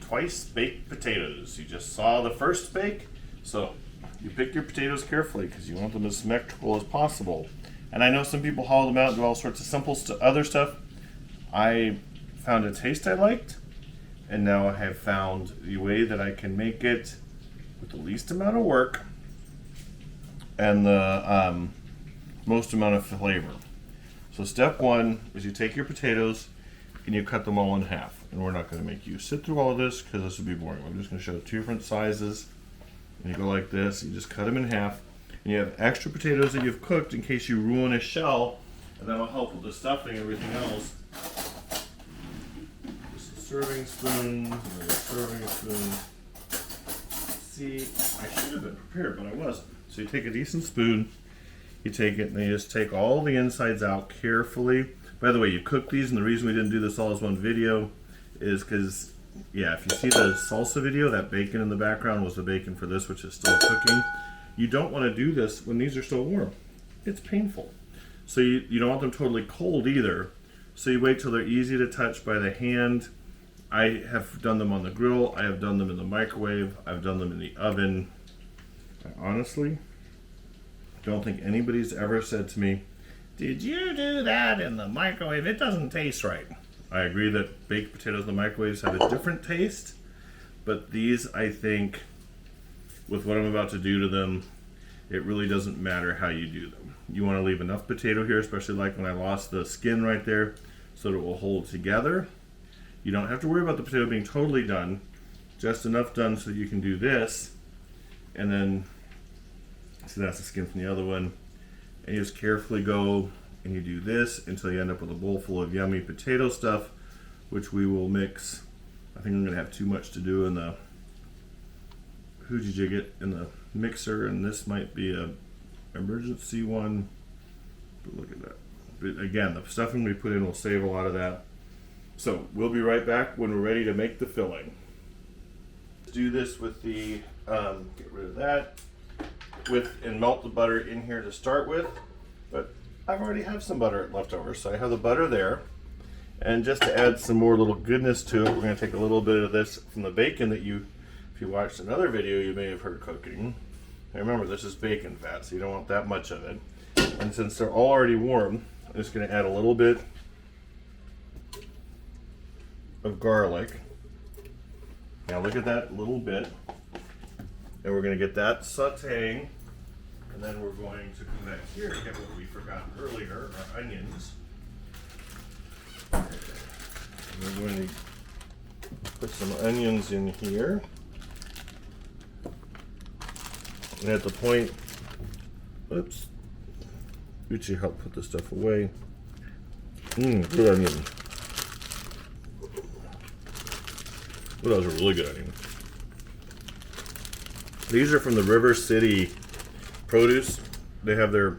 twice baked potatoes. You just saw the first bake, so you pick your potatoes carefully because you want them as symmetrical as possible. And I know some people hollow them out and do all sorts of simple other stuff. I found a taste I liked, and now I have found the way that I can make it with the least amount of work and the most amount of flavor. So step one is you take your potatoes and you cut them all in half. And we're not going to make you sit through all of this because this would be boring. I'm just going to show two different sizes. And you go like this, you just cut them in half. And you have extra potatoes that you've cooked in case you ruin a shell, and that will help with the stuffing and everything else. Just a serving spoon, another serving spoon. See, I should have been prepared, but I wasn't. So you take a decent spoon, you take it, and you just take all the insides out carefully. By the way, you cook these, and the reason we didn't do this all as one video is because, yeah, if you see the salsa video, that bacon in the background was the bacon for this, which is still cooking. You don't want to do this when these are still warm. It's painful. So you don't want them totally cold either. So you wait till they're easy to touch by the hand. I have done them on the grill. I have done them in the microwave. I've done them in the oven. I honestly don't think anybody's ever said to me, "Did you do that in the microwave? It doesn't taste right." I agree that baked potatoes in the microwaves have a different taste, but these, I think, with what I'm about to do to them, it really doesn't matter how you do them. You want to leave enough potato here, especially like when I lost the skin right there, so that it will hold together. You don't have to worry about the potato being totally done, just enough done so you can do this, and then, so that's the skin from the other one, and you just carefully go and you do this until you end up with a bowl full of yummy potato stuff, which we will mix. I think I'm going to have too much to do in the Hooji Jig in the mixer, and this might be a emergency one, but look at that. But again, the stuffing we put in will save a lot of that. So we'll be right back when we're ready to make the filling. Do this with the get rid of that and melt the butter in here to start with, but I've already have some butter left over, so I have the butter there. And just to add some more little goodness to it, we're going to take a little bit of this from the bacon that you, if you watched another video, you may have heard cooking. And remember, this is bacon fat, so you don't want that much of it. And since they're all already warm, I'm just going to add a little bit of garlic. Now look at that little bit. And we're going to get that sauteing. And then we're going to come back here and get what we forgot earlier, our onions. And we're going to put some onions in here. And at the point, oops, Uchi helped put this stuff away. Good onion. Oh, that was a really good onion. These are from the River City Produce. They have their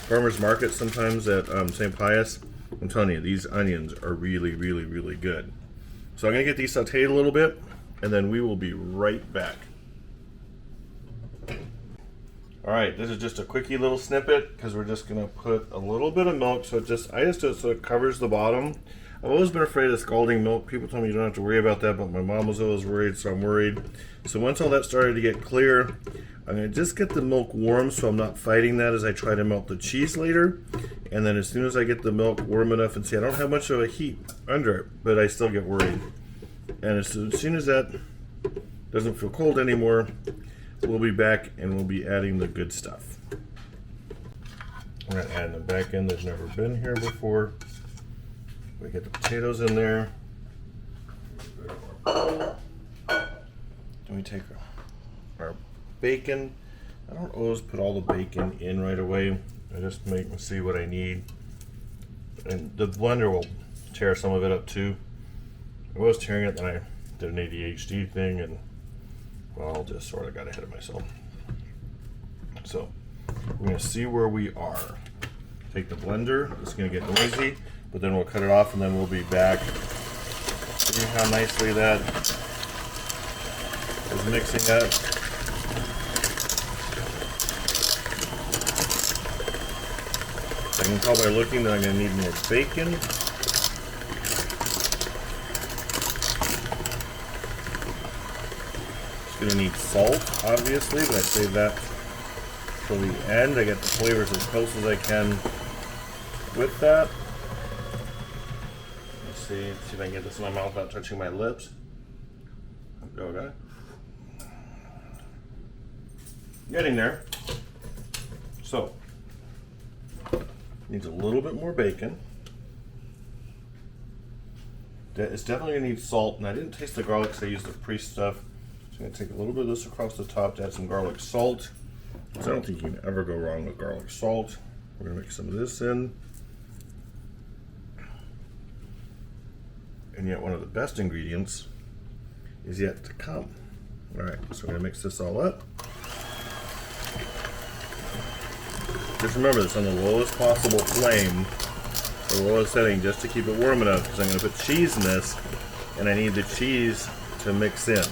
farmers market sometimes at St. Pius. I'm telling you, these onions are really, really, really good. So I'm going to get these sauteed a little bit, and then we will be right back. Alright, this is just a quickie little snippet because we're just going to put a little bit of milk, so I just do it so it covers the bottom. I've always been afraid of scalding milk. People told me you don't have to worry about that, but my mom was always worried, so I'm worried. So once all that started to get clear, I'm going to just get the milk warm so I'm not fighting that as I try to melt the cheese later. And then as soon as I get the milk warm enough, and see, I don't have much of a heat under it, but I still get worried. And as soon as that doesn't feel cold anymore, we'll be back and we'll be adding the good stuff. We're going to add them back in. There's never been here before. We get the potatoes in there. Then we take our bacon. I don't always put all the bacon in right away. I just make me see what I need. And the blender will tear some of it up too. I was tearing it, then I did an ADHD thing, and well, just sort of got ahead of myself. So we're going to see where we are. Take the blender. It's going to get noisy, but then we'll cut it off, and then we'll be back. See how nicely that is mixing up. I can tell by looking that I'm going to need more bacon. gonna need salt, obviously, but I save that till the end. I get the flavors as close as I can with that. Let's see if I can get this in my mouth without touching my lips. Okay. Getting there. So, needs a little bit more bacon. It's definitely gonna need salt, and I didn't taste the garlic because I used the pre-stuff. So I'm gonna take a little bit of this across the top to add some garlic salt. Because I don't think you can ever go wrong with garlic salt. We're gonna mix some of this in. And yet one of the best ingredients is yet to come. All right, so we're gonna mix this all up. Just remember this on the lowest possible flame, the lowest setting, just to keep it warm enough, because I'm going to put cheese in this, and I need the cheese to mix in.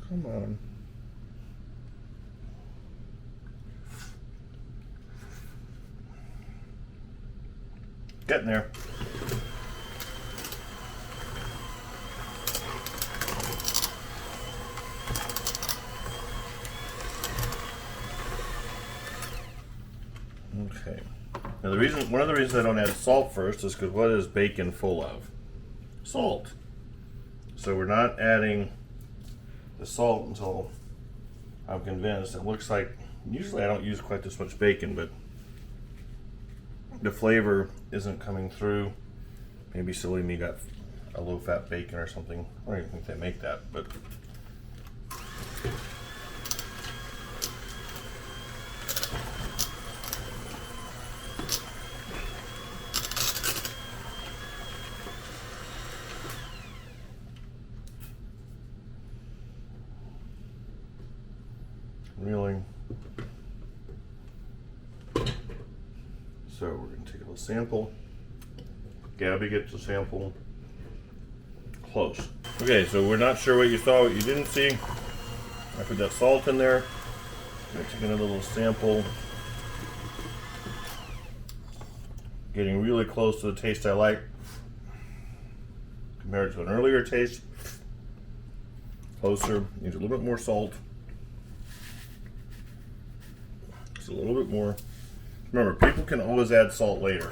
Come on. Getting there. Okay. Now one of the reasons I don't add salt first is because what is bacon full of? Salt. So we're not adding the salt until I'm convinced. It looks like, usually I don't use quite this much bacon, but the flavor isn't coming through. Maybe silly me got a low-fat bacon or something. I don't even think they make that, but reeling. So we're going to take a little sample. Gabby gets a sample. Close. Okay, so we're not sure what you saw, what you didn't see. I put that salt in there. I'm going to take another little sample. Getting really close to the taste I like compared to an earlier taste. Closer. Needs a little bit more salt. Just a little bit more. Remember, people can always add salt later.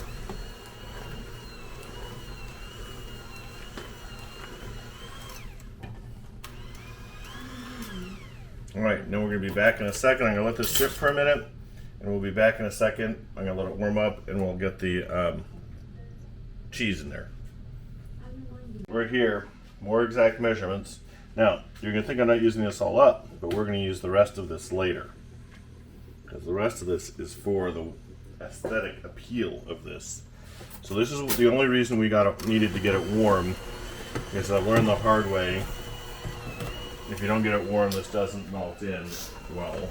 Alright, then we're going to be back in a second. I'm going to let this sit for a minute, and we'll be back in a second. I'm going to let it warm up, and we'll get the cheese in there. We're here, more exact measurements. Now, you're going to think I'm not using this all up, but we're going to use the rest of this later. Because the rest of this is for the aesthetic appeal of this. So this is the only reason we needed to get it warm, is I learned the hard way. If you don't get it warm, this doesn't melt in well.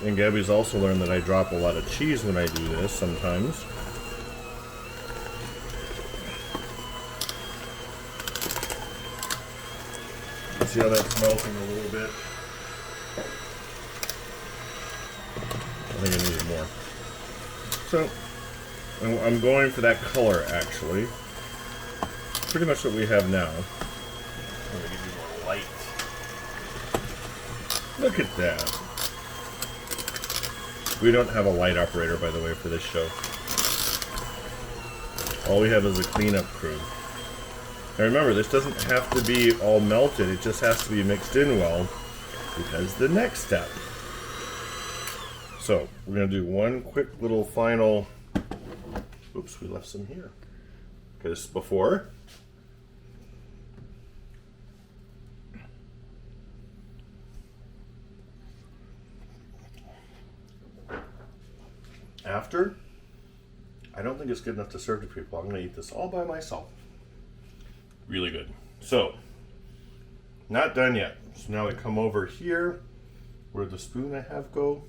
And Gabby's also learned that I drop a lot of cheese when I do this sometimes. See how that's melting a little bit? I think I needed more. So, I'm going for that color actually. Pretty much what we have now. I'm going to give you more light. Look at that. We don't have a light operator, by the way, for this show. All we have is a cleanup crew. Now remember, this doesn't have to be all melted, it just has to be mixed in well, because the next step. So, we're going to do one quick little final, oops, we left some here, because before, after, I don't think it's good enough to serve to people. I'm going to eat this all by myself. Really good. So, not done yet. So now we come over here, where the spoon I have go.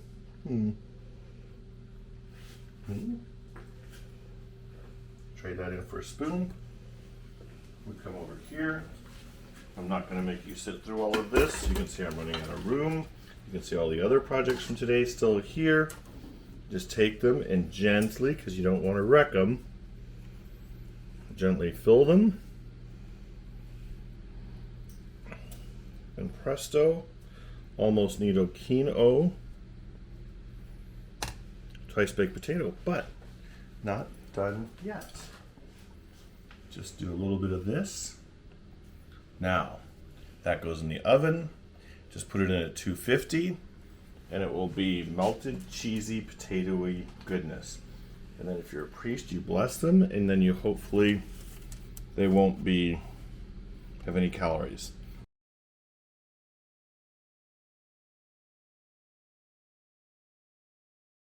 Trade that in for a spoon. We come over here. I'm not going to make you sit through all of this. You can see I'm running out of room. You can see all the other projects from today still here. Just take them and gently, because you don't want to wreck them, gently fill them. presto, almost gnocchino, twice baked potato, but not done yet. Just do a little bit of this. Now, that goes in the oven. Just put it in at 250, and it will be melted, cheesy, potatoey goodness. And then if you're a priest, you bless them, and then you hopefully they won't have any calories.